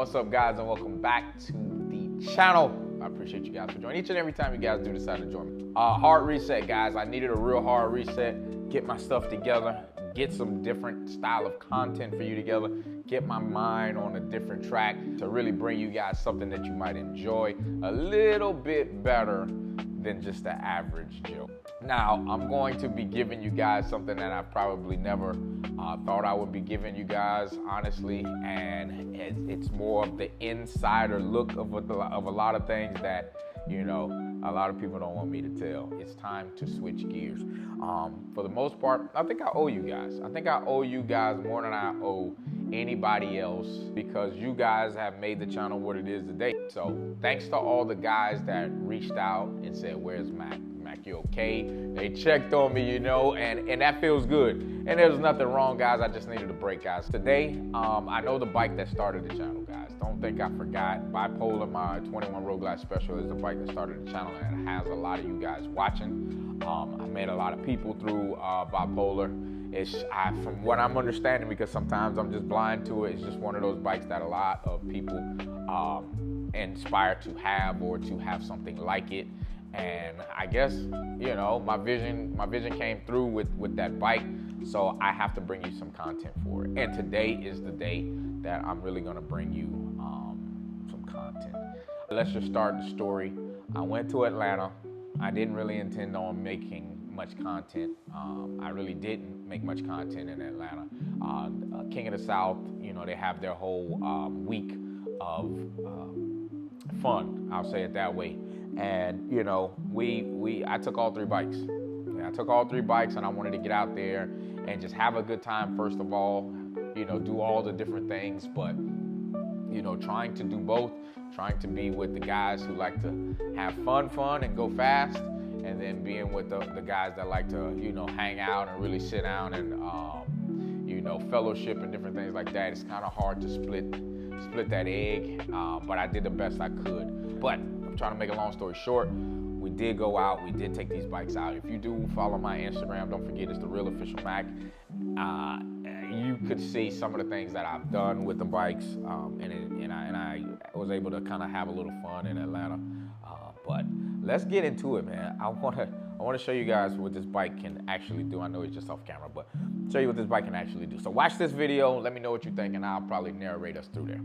What's up, guys, and welcome back to the channel. I appreciate you guys for joining. Each and every time you guys do decide to join me. Hard reset, guys. I needed a real hard reset. Get my stuff together. Get some different style of content for you together. Get my mind on a different track to really bring you guys something that you might enjoy a little bit better than just the average Joe. Now, I'm going to be giving you guys something that I probably never thought I would be giving you guys, honestly, and it's more of the insider look of a lot of things that, you know, a lot of people don't want me to tell. It's time to switch gears. For the most part, I think I owe you guys. I think I owe you guys more than I owe anybody else because you guys have made the channel what it is today. So thanks to all the guys that reached out and said, "Where's Mac? Mac, you okay?" They checked on me, you know, and that feels good. And there's nothing wrong, guys. I just needed a break, guys. Today, I know the bike that started the channel, guys. Don't think I forgot. Bipolar, my 21 Road Glide Special, is the bike that started the channel, and it has a lot of you guys watching. I met a lot of people through Bipolar. From what I'm understanding, because sometimes I'm just blind to it, it's just one of those bikes that a lot of people inspire to have or to have something like it. And I guess, you know, my vision came through with that bike, so I have to bring you some content for it. And today is the day that I'm really gonna bring you some content. Let's just start the story. I went to Atlanta. I didn't really intend on making much content. I really didn't make much content in Atlanta. King of the South, you know, they have their whole week of fun, I'll say it that way. And you know, I took all three bikes. I took all three bikes, and I wanted to get out there and just have a good time. First of all, you know, do all the different things, but you know, trying to do both, trying to be with the guys who like to have fun and go fast, and then being with the guys that like to, you know, hang out and really sit down and you know, fellowship and different things like that. It's kind of hard to split that egg, but I did the best I could. But I'm trying to make a long story short, we did go out, we did take these bikes out. If you do follow my Instagram, don't forget it's The Real Official Mac. You could see some of the things that I've done with the bikes, and I was able to kind of have a little fun in Atlanta. But let's get into it, man. I want to show you guys what this bike can actually do. I know it's just off camera, but show you what this bike can actually do. So watch this video, let me know what you think, and I'll probably narrate us through there.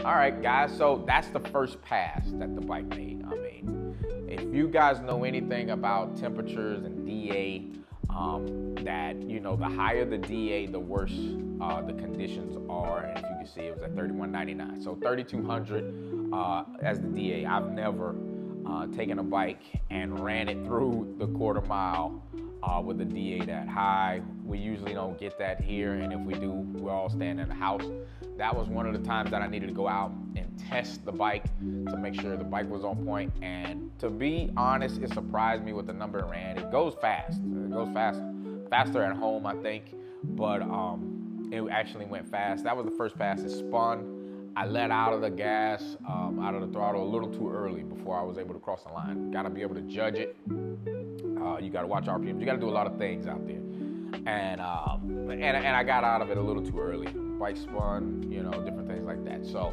All right, guys, so that's the first pass that the bike made. I mean, if you guys know anything about temperatures and DA, that, you know, the higher the DA, the worse the conditions are. And if you can see, it was at 3199. So 3200 as the DA. I've never taken a bike and ran it through the quarter mile with a DA that high. We usually don't get that here, and if we do, we're all staying in the house. That was one of the times that I needed to go out and test the bike to make sure the bike was on point. And to be honest, it surprised me with the number it ran. It goes fast. It goes faster at home, I think, but it actually went fast. That was the first pass. It spun. I let out of the gas, out of the throttle a little too early before I was able to cross the line. Got to be able to judge it. You got to watch RPMs. You got to do a lot of things out there. And I got out of it a little too early. Bike spun, you know, different things like that. So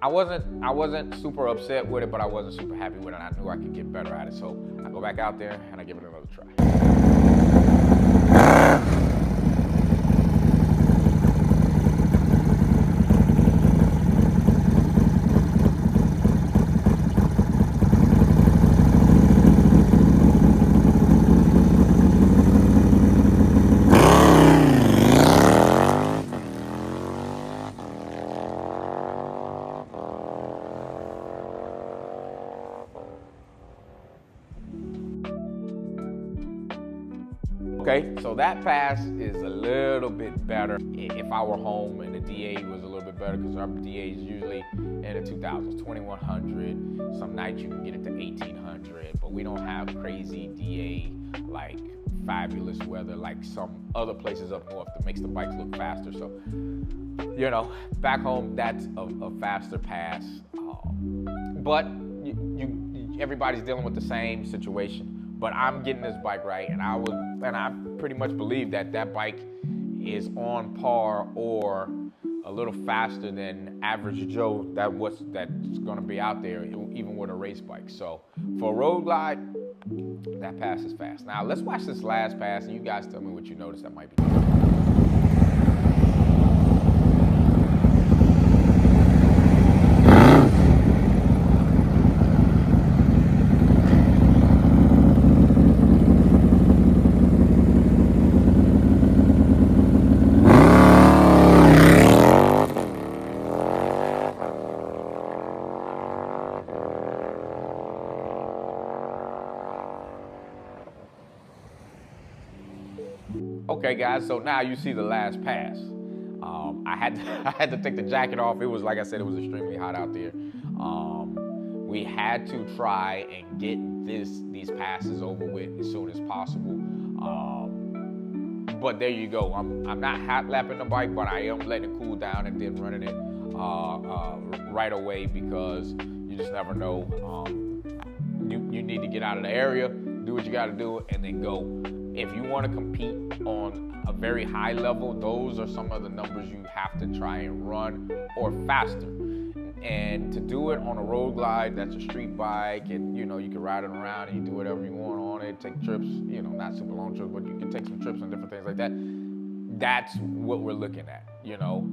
I wasn't super upset with it, but I wasn't super happy with it. I knew I could get better at it. So I go back out there and I give it another try. Okay, so that pass is a little bit better. If I were home and the DA was a little bit better, because our DA is usually in the 2000s, 2100. Some nights you can get it to 1800, but we don't have crazy DA like fabulous weather like some other places up north that makes the bikes look faster. So, you know, back home that's a faster pass, but everybody's dealing with the same situation. But I'm getting this bike right, and I pretty much believe that bike is on par or a little faster than average Joe that's going to be out there, even with a race bike. So for a road glide, that pass is fast. Now let's watch this last pass, and you guys tell me what you noticed that might be. Okay, guys, so now you see the last pass. I had to take the jacket off. It was, like I said, it was extremely hot out there. We had to try and get these passes over with as soon as possible. But there you go. I'm not hot lapping the bike, but I am letting it cool down and then running it right away, because you just never know. You need to get out of the area, do what you got to do, and then go. If you want to compete on a very high level, those are some of the numbers you have to try and run, or faster. And to do it on a road glide, that's a street bike, and you know, you can ride it around and you do whatever you want on it, take trips, you know, not super long trips, but you can take some trips and different things like that. That's what we're looking at, you know.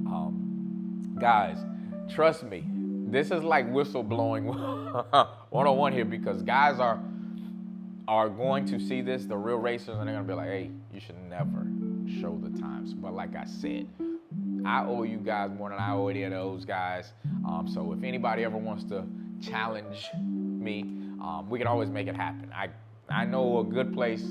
Guys, trust me, this is like whistle blowing 101 here, because guys are going to see this, the real racers, and they're gonna be like, hey, you should never show the times. But like I said, I owe you guys more than I owe any of those guys. So if anybody ever wants to challenge me, we can always make it happen. I know a good place,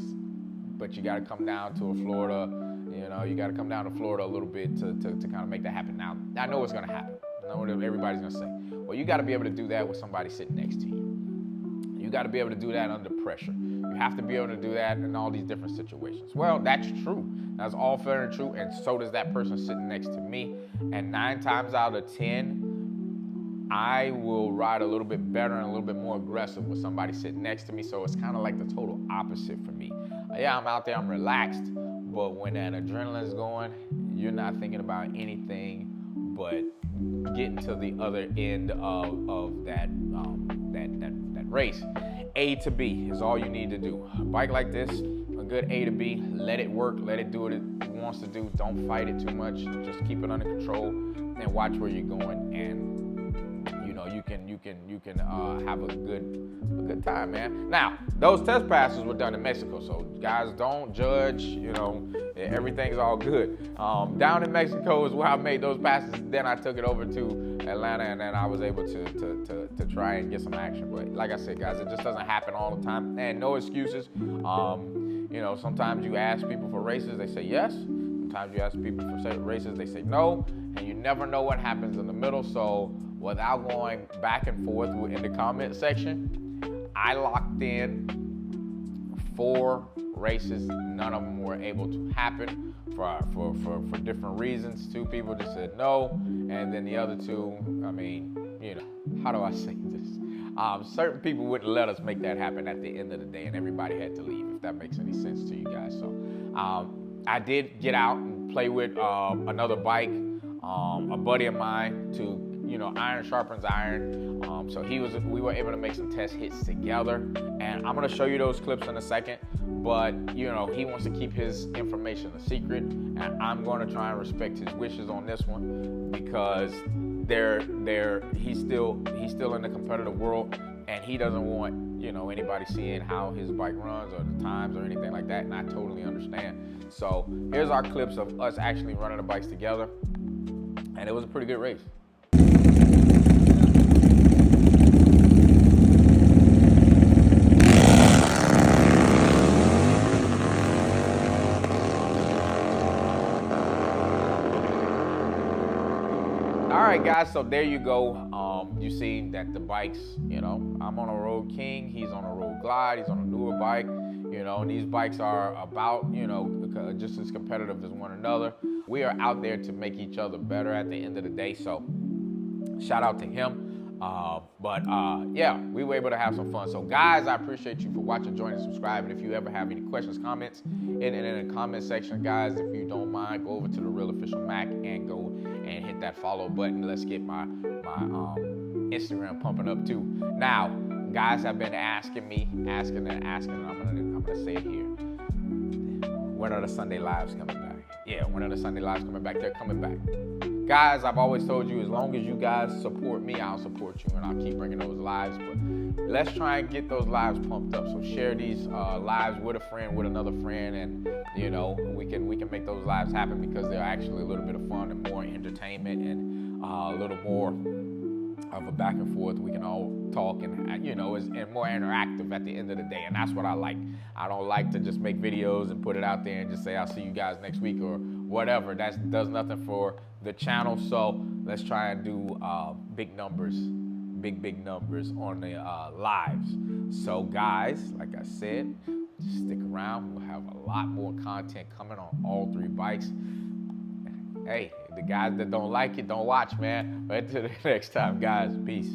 but you gotta come down to Florida. You know, you gotta come down to Florida a little bit to kind of make that happen. Now, I know what's gonna happen. I know what everybody's gonna say. Well, you gotta be able to do that with somebody sitting next to you. You got to be able to do that under pressure. You have to be able to do that in all these different situations. Well, that's true. That's all fair and true, and so does that person sitting next to me. And 9 times out of 10, I will ride a little bit better and a little bit more aggressive with somebody sitting next to me. So it's kind of like the total opposite for me. Yeah, I'm out there, I'm relaxed, but when that adrenaline's going, you're not thinking about anything but getting to the other end of that race. A to B is all you need to do. A bike like this, a good A to B, let it work, let it do what it wants to do. Don't fight it too much. Just keep it under control and watch where you're going, and you know, you can have a good time, man. Now, those test passes were done in Mexico, so guys, don't judge. You know, everything's all good. Down in Mexico is where I made those passes. Then I took it over to Atlanta, and then I was able to try and get some action. But like I said, guys, it just doesn't happen all the time, and no excuses. You know, sometimes you ask people for races, they say yes. Sometimes you ask people for races, they say no, and you never know what happens in the middle. So without going back and forth in the comment section, I locked in 4 races. None of them were able to happen for different reasons. 2 people just said no, and then the other 2, I mean, you know, how do I say this? Certain people wouldn't let us make that happen at the end of the day, and everybody had to leave, if that makes any sense to you guys. So I did get out and play with another bike, a buddy of mine, to, you know, iron sharpens iron. So we were able to make some test hits together, and I'm gonna show you those clips in a second. But you know, he wants to keep his information a secret, and I'm gonna try and respect his wishes on this one, because he's still in the competitive world, and he doesn't want, you know, anybody seeing how his bike runs or the times or anything like that, and I totally understand. So here's our clips of us actually running the bikes together, and it was a pretty good race. right, guys, so there you go. You see that the bikes, I'm on a Road King, he's on a Road Glide, he's on a newer bike, and these bikes are about, just as competitive as one another. We are out there to make each other better at the end of the day, so shout out to him. Yeah, we were able to have some fun. So guys, I appreciate you for watching, joining, subscribing. If you ever have any questions, comments, in the comment section, guys, if you don't mind, go over to the Real Official Mac and go and hit that follow button. Let's get my Instagram pumping up too. Now, guys have been asking, and I'm gonna say it here. When are the Sunday lives coming back? Yeah, when are the Sunday lives coming back? They're coming back. Guys, I've always told you, as long as you guys support me, I'll support you, and I'll keep bringing those lives. But let's try and get those lives pumped up. So share these lives with a friend, with another friend, and we can make those lives happen, because they're actually a little bit of fun and more entertainment and a little more of a back and forth. We can all talk and and more interactive at the end of the day, and that's what I like. I don't like to just make videos and put it out there and just say I'll see you guys next week or whatever. That does nothing for the channel. So let's try and do big numbers on the lives. So guys, like I said, stick around. We'll have a lot more content coming on all three bikes. Hey, the guys that don't like it, don't watch, man. But until the next time, guys, peace.